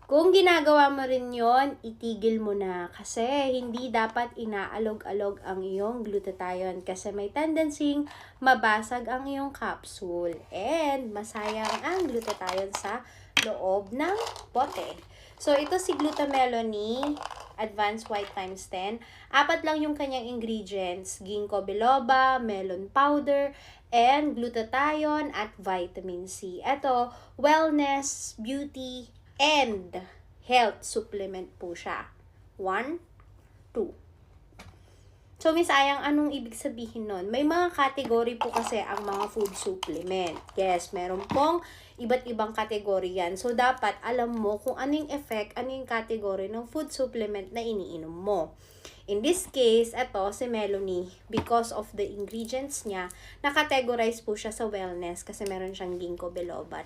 Kung ginagawa mo rin yon, itigil mo na kasi hindi dapat inaalog-alog ang iyong glutathione kasi may tendency mabasag ang iyong capsule and masayang ang glutathione sa loob ng bote. So, ito si Glutamelony Advanced White times 10. 4 lang yung kanyang ingredients, ginkgo biloba, melon powder, and glutathione at vitamin C. Ito, wellness, beauty, and health supplement po siya. 1, 2. So, Miss Ayang, anong ibig sabihin nun? May mga category po kasi ang mga food supplement. Yes, meron pong iba't ibang category yan. So, dapat alam mo kung anong effect, anong category ng food supplement na iniinom mo. In this case, ito si Melony, because of the ingredients niya, nakategorize po siya sa wellness kasi meron siyang ginkgo biloba.